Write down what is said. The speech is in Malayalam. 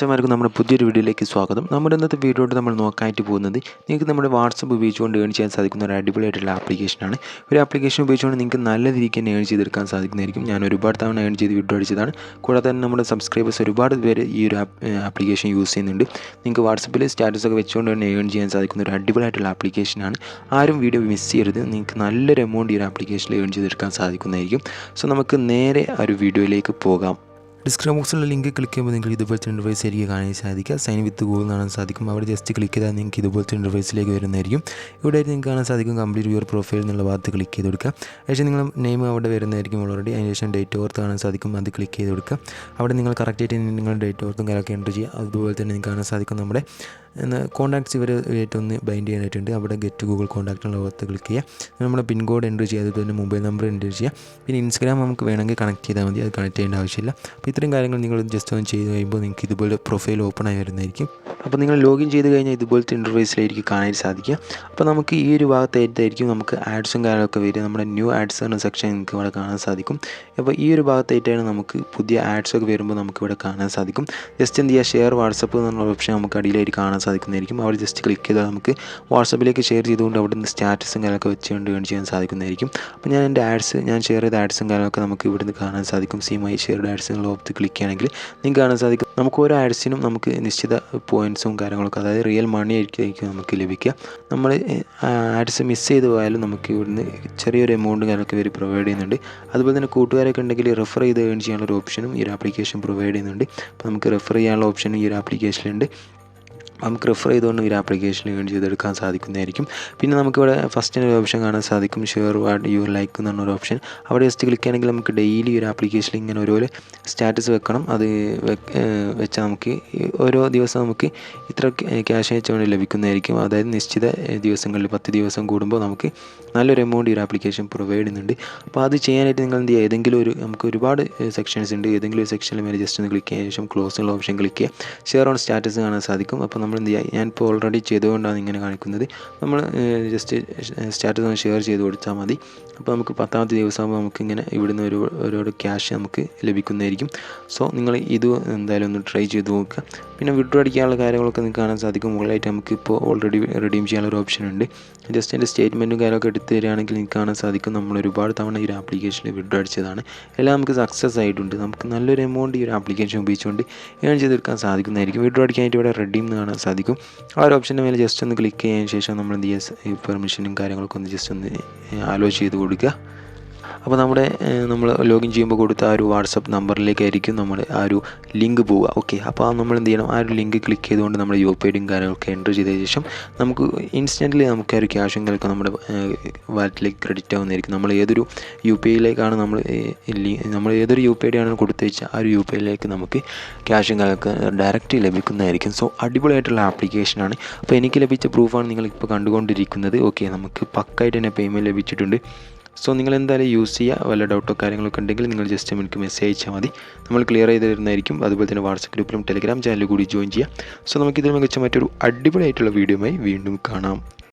മച്ചന്മാർക്കും നമ്മുടെ പുതിയൊരു വീഡിയോയിലേക്ക് സ്വാഗതം. നമ്മുടെ ഇന്നത്തെ വീഡിയോയിൽ നമ്മൾ നോക്കാനായിട്ട് പോകുന്നത് നിങ്ങൾക്ക് നമ്മുടെ വാട്സപ്പ് ഉപയോഗിച്ചുകൊണ്ട് ഏൺ ചെയ്യാൻ സാധിക്കുന്ന ഒരു അടിപൊളിയായിട്ടുള്ള ആപ്ലിക്കേഷനാണ്. ഒരു ആപ്ലിക്കേഷൻ ഉപയോഗിച്ചുകൊണ്ട് നിങ്ങൾക്ക് നല്ല രീതിക്ക് തന്നെ ഏൺ ചെയ്തെടുക്കാൻ സാധിക്കുന്നതായിരിക്കും. ഞാൻ ഒരുപാട് തവണ ഏൺ ചെയ്ത് വീഡിയോ അടിച്ചതാണ്. കൂടാതെ തന്നെ നമ്മുടെ സബ്സ്ക്രൈബേഴ്സ് ഒരുപാട് പേര് ഈ ഒരു ആപ്ലിക്കേഷൻ യൂസ് ചെയ്യുന്നുണ്ട്. നിങ്ങൾക്ക് വാട്സപ്പിൽ സ്റ്റാറ്റസൊക്കെ വെച്ചുകൊണ്ട് തന്നെ ഏൺ ചെയ്യാൻ സാധിക്കുന്ന ഒരു അടിപൊളിയായിട്ടുള്ള ആപ്ലിക്കേഷനാണ്. ആരും വീഡിയോ മിസ് ചെയ്യരുത്. നിങ്ങൾക്ക് നല്ലൊരു എമൗണ്ട് ഈ ഒരു ആപ്ലിക്കേഷനിൽ ഏൺ ചെയ്തെടുക്കാൻ സാധിക്കുന്നതായിരിക്കും. സോ നമുക്ക് നേരെ ഒരു വീഡിയോയിലേക്ക് പോകാം. ഡിസ്ക്രിപ്ഷൻ ബോക്സിലുള്ള ലിങ്ക് ക്ലിക്ക് ചെയ്യുമ്പോൾ നിങ്ങൾക്ക് ഇതുപോലത്തെ ഇൻ്റർഫേസ് ആയിരിക്കും കാണാൻ സാധിക്കുക. സൈൻ വിത്ത് ഗൂഗിൾ കാണാൻ സാധിക്കും. അവിടെ ജസ്റ്റ് ക്ലിക്ക് ചെയ്താൽ നിങ്ങൾക്ക് ഇതുപോലത്തെ ഇൻ്റർഫേസിലേക്ക് വരുന്നതായിരിക്കും. ഇവിടെ നിങ്ങൾക്ക് കാണാൻ സാധിക്കും കംപ്ലീറ്റ് യുവർ പ്രൊഫൈൽ എന്നുള്ള ഭാഗത്ത് ക്ലിക്ക് ചെയ്ത് കൊടുക്കുക. അതിനുശേഷം നിങ്ങൾ നെയിം അവിടെ വരുന്നതായിരിക്കും ഓൾറെഡി. അതിനുശേഷം ഡേറ്റ് ഓഫ് ബർത്ത് കാണാൻ സാധിക്കും. അത് ക്ലിക്ക് ചെയ്ത് കൊടുക്കുക. അവിടെ നിങ്ങൾ കറക്റ്റായിട്ട് നിങ്ങളുടെ ഡേറ്റ് ഓഫ് ബർത്തും കാര്യമൊക്കെ എൻ്റർ ചെയ്യുക. അതുപോലെ തന്നെ നിങ്ങൾക്ക് കാണാൻ സാധിക്കും നമ്മുടെ കോൺടാക്ട്സ് ഇവർ ഏറ്റൊന്ന് ബൈൻഡ് ചെയ്യാനായിട്ടുണ്ട്. അവിടെ ഗെറ്റ് ഗൂഗിൾ കോൺടാക്ട് എന്നുള്ള ഭാഗത്ത് ക്ലിക്ക് ചെയ്യുക. നമ്മുടെ പിൻ കോഡ് എൻ്റർ ചെയ്യുക. അതുപോലെ തന്നെ മൊബൈൽ നമ്പർ എൻ്റർ ചെയ്യുക. പിന്നെ ഇൻസ്റ്റാഗ്രാം നമുക്ക് വേണമെങ്കിൽ കണക്ട് ചെയ്താൽ മതി. അത് കണക്ട് ചെയ്യേണ്ട ആവശ്യമില്ല. അപ്പോൾ ഇത്രയും കാര്യങ്ങൾ നിങ്ങൾ ജസ്റ്റ് ഒന്ന് ചെയ്ത് കഴിയുമ്പോൾ നിങ്ങൾക്ക് ഇതുപോലെ പ്രൊഫൈൽ ഓപ്പൺ ആയി വരുന്നതായിരിക്കും. അപ്പോൾ നിങ്ങൾ ലോഗിൻ ചെയ്ത് കഴിഞ്ഞാൽ ഇതുപോലത്തെ ഇൻ്റർഫേസിലായിരിക്കും കാണാൻ സാധിക്കുക. അപ്പോൾ നമുക്ക് ഈ ഒരു ഭാഗത്തായിട്ടായിരിക്കും നമുക്ക് ആഡ്സും കാര്യങ്ങളൊക്കെ വരിക. നമ്മുടെ ന്യൂ ആഡ്സ് എന്ന സെക്ഷൻ നിങ്ങൾക്ക് ഇവിടെ കാണാൻ സാധിക്കും. അപ്പോൾ ഈ ഒരു ഭാഗത്തായിട്ടാണ് നമുക്ക് പുതിയ ആഡ്സൊക്കെ വരുമ്പോൾ നമുക്ക് ഇവിടെ കാണാൻ സാധിക്കും. ജസ്റ്റ് എന്ത് ചെയ്യുക, ഷെയർ വാട്സപ്പ് എന്നുള്ള ഓപ്ഷൻ നമുക്ക് അടിയിലായിട്ട് കാണാൻ സാധിക്കുന്നതായിരിക്കും. അവിടെ ജസ്റ്റ് ക്ലിക്ക് ചെയ്താൽ നമുക്ക് വാട്സപ്പിലേക്ക് ഷെയർ ചെയ്തുകൊണ്ട് അവിടെ നിന്ന് സ്റ്റാറ്റസും കാര്യങ്ങളൊക്കെ വെച്ചുകൊണ്ട് ഏൺ ചെയ്യാൻ സാധിക്കുന്നതായിരിക്കും. അപ്പോൾ ഞാൻ ഷെയർ ചെയ്ത ആഡ്സും കാര്യങ്ങളൊക്കെ നമുക്ക് ഇവിടുന്ന് കാണാൻ സാധിക്കും. സീ മൈ ഷെയർഡ് ആഡ്സ് എന്നുള്ള ഓപ്ഷൻ ക്ലിക്ക് ചെയ്യുകയാണെങ്കിൽ നിങ്ങൾക്ക് കാണാൻ സാധിക്കും നമുക്ക് ഓരോ ആഡ്സിനും നമുക്ക് നിശ്ചിത പോയിൻറ്റ്സും കാര്യങ്ങളൊക്കെ, അതായത് റിയൽ മണി ആയിരിക്കും നമുക്ക് ലഭിക്കുക. നമ്മൾ ആഡ്സ് മിസ് ചെയ്ത് പോയാലും നമുക്ക് ഇവിടുന്ന് ചെറിയൊരു എമൗണ്ട് കാര്യങ്ങളൊക്കെ ഇവർ പ്രൊവൈഡ് ചെയ്യുന്നുണ്ട്. അതുപോലെ തന്നെ കൂട്ടുകാരൊക്കെ ഉണ്ടെങ്കിൽ റെഫർ ചെയ്ത് ഏൺ ചെയ്യാനുള്ള ഒരു ഓപ്ഷനും ഈ ഒരു ആപ്ലിക്കേഷൻ പ്രൊവൈഡ് ചെയ്യുന്നുണ്ട്. അപ്പോൾ നമുക്ക് റെഫർ ചെയ്യാനുള്ള ഓപ്ഷനും ഈ ഒരു ആപ്ലിക്കേഷനിലുണ്ട്. നമുക്ക് റെഫർ ചെയ്തുകൊണ്ട് ഈ ഒരു ആപ്ലിക്കേഷനിൽ ഏൺ ചെയ്തെടുക്കാൻ സാധിക്കുന്നതായിരിക്കും. പിന്നെ നമുക്കിവിടെ ഫസ്റ്റിന് ഒരു ഓപ്ഷൻ കാണാൻ സാധിക്കും, ഷെയർ വാട്ട് യുവർ ലൈക്ക് എന്ന് പറഞ്ഞൊരു ഓപ്ഷൻ. അവിടെ ജസ്റ്റ് ക്ലിക്ക് ചെയ്യണമെങ്കിൽ നമുക്ക് ഡെയിലി ഒരു ആപ്ലിക്കേഷനിൽ ഇങ്ങനെ ഓരോ സ്റ്റാറ്റസ് വെക്കണം. അത് വെച്ചാൽ നമുക്ക് ഓരോ ദിവസം നമുക്ക് ഇത്ര ക്യാഷ് അയച്ചുകൊണ്ട് ലഭിക്കുന്നതായിരിക്കും. അതായത് നിശ്ചിത ദിവസങ്ങളിൽ 10 ദിവസം കൂടുമ്പോൾ നമുക്ക് നല്ലൊരു എമൗണ്ട് ഈ ഒരു ആപ്ലിക്കേഷൻ പ്രൊവൈഡ് ചെയ്യുന്നുണ്ട്. അപ്പോൾ അത് ചെയ്യാനായിട്ട് നിങ്ങൾ എന്ത് ചെയ്യുക, ഏതെങ്കിലും ഒരു നമുക്ക് ഒരുപാട് സെക്ഷൻസ് ഉണ്ട്. ഏതെങ്കിലും ഒരു സെക്ഷനിൽ മേലെ ജസ്റ്റ് ഒന്ന് ക്ലിക്ക് ചെയ്തതിന് ശേഷം ക്ലോസ് ഉള്ള ഓപ്ഷൻ ക്ലിക്ക് ചെയ്യുക. ഷെയർ ഓൺ സ്റ്റാറ്റസ് കാണാൻ സാധിക്കും. അപ്പോൾ നമ്മൾ എന്ത് ചെയ്യുക, ഞാനിപ്പോൾ ഓൾറെഡി ചെയ്തുകൊണ്ടാണ് ഇങ്ങനെ കാണിക്കുന്നത്. നമ്മൾ ജസ്റ്റ് സ്റ്റാറ്റസ് ഒന്ന് ഷെയർ ചെയ്ത് കൊടുത്താൽ മതി. അപ്പോൾ നമുക്ക് 10ാമത്തെ ദിവസമാകുമ്പോൾ നമുക്കിങ്ങനെ ഇവിടുന്ന് ഓരോ ക്യാഷ് നമുക്ക് ലഭിക്കുന്നതായിരിക്കും. സോ നിങ്ങൾ ഇത് എന്തായാലും ഒന്ന് ട്രൈ ചെയ്ത് നോക്കുക. പിന്നെ വിഡ്രോ അടിക്കാനുള്ള കാര്യങ്ങളൊക്കെ നിങ്ങൾക്ക് കാണാൻ സാധിക്കും. മുകളിലായിട്ട് നമുക്ക് ഇപ്പോൾ ഓൾറെഡി റിഡീം ചെയ്യാനുള്ള ഒരു ഓപ്ഷൻ ഉണ്ട്. ജസ്റ്റ് എൻ്റെ സ്റ്റേറ്റ്മെൻറ്റും കാര്യമൊക്കെ എടുത്ത് തരികയാണെങ്കിൽ നിങ്ങൾക്ക് കാണാൻ സാധിക്കും നമ്മൾ ഒരുപാട് തവണ ഈ ഒരു ആപ്ലിക്കേഷനിൽ വിഡ്രോ അടിച്ചതാണ്. എല്ലാം നമുക്ക് സക്സസ് ആയിട്ടുണ്ട്. നമുക്ക് നല്ലൊരു എമൗണ്ട് ഈ ഒരു ആപ്ലിക്കേഷൻ ഉപയോഗിച്ചുകൊണ്ട് ഏൺ ചെയ്തെടുക്കാൻ സാധിക്കുന്നതായിരിക്കും. വിഡ്രോ അടിക്കാനായിട്ട് ഇവിടെ റെഡീം എന്ന് കാണാൻ സാധിക്കും. ആ ഒരു ഓപ്ഷൻ്റെ മേലെ ജസ്റ്റ് ഒന്ന് ക്ലിക്ക് ചെയ്തതിന് ശേഷം നമ്മൾ എന്ത് ചെയ്യുക, പെർമിഷനും കാര്യങ്ങളൊക്കെ ഒന്ന് ജസ്റ്റ് ഒന്ന് അലോ ചെയ്ത് കൊടുക്കുക. അപ്പോൾ നമ്മൾ ലോഗിൻ ചെയ്യുമ്പോൾ കൊടുത്ത ആ ഒരു വാട്സപ്പ് നമ്പറിലേക്കായിരിക്കും നമ്മൾ ആ ഒരു ലിങ്ക് പോവുക. ഓക്കെ, അപ്പോൾ നമ്മൾ എന്ത് ചെയ്യണം, ആ ഒരു ലിങ്ക് ക്ലിക്ക് ചെയ്തുകൊണ്ട് നമ്മുടെ UPIയും കാര്യങ്ങളൊക്കെ എൻ്റർ ചെയ്തതിന് ശേഷം നമുക്ക് ഇൻസ്റ്റൻ്റ്ലി നമുക്ക് ആ ഒരു ക്യാഷും കാര്യമൊക്കെ നമ്മുടെ വാലറ്റിലേക്ക് ക്രെഡിറ്റ് ആവുന്നതായിരിക്കും. നമ്മൾ ഏതൊരു UPIയിലേക്കാണ് നമ്മൾ ഏതൊരു UPI ആണ് കൊടുത്തു വെച്ചാൽ ആ ഒരു UPIയിലേക്ക് നമുക്ക് ക്യാഷും കാര്യമൊക്കെ ഡയറക്റ്റ് ലഭിക്കുന്നതായിരിക്കും. സോ അടിപൊളിയായിട്ടുള്ള ആപ്ലിക്കേഷനാണ്. അപ്പോൾ എനിക്ക് ലഭിച്ച പ്രൂഫാണ് നിങ്ങളിപ്പോൾ കണ്ടുകൊണ്ടിരിക്കുന്നത്. ഓക്കെ, നമുക്ക് പക്കായിട്ട് തന്നെ പേയ്മെൻറ്റ് ലഭിച്ചിട്ടുണ്ട്. സോ നിങ്ങൾ എന്തായാലും യൂസ് ചെയ്യുക. വല്ല ഡൗട്ടോ കാര്യങ്ങളൊക്കെ ഉണ്ടെങ്കിൽ നിങ്ങൾ ജസ്റ്റ് എനിക്ക് മെസ്സേജ് അയച്ചാൽ മതി. നമ്മൾ ക്ലിയർ ചെയ്ത് തരുന്നതായിരിക്കും. അതുപോലെ തന്നെ വാട്സപ്പ് ഗ്രൂപ്പിലും ടെലിഗ്രാം ചാനലിൽ കൂടി ജോയിൻ ചെയ്യുക. സോ നമുക്കിതിൽ മികച്ച മറ്റൊരു അടിപൊളിയായിട്ടുള്ള വീഡിയോയുമായി വീണ്ടും കാണാം.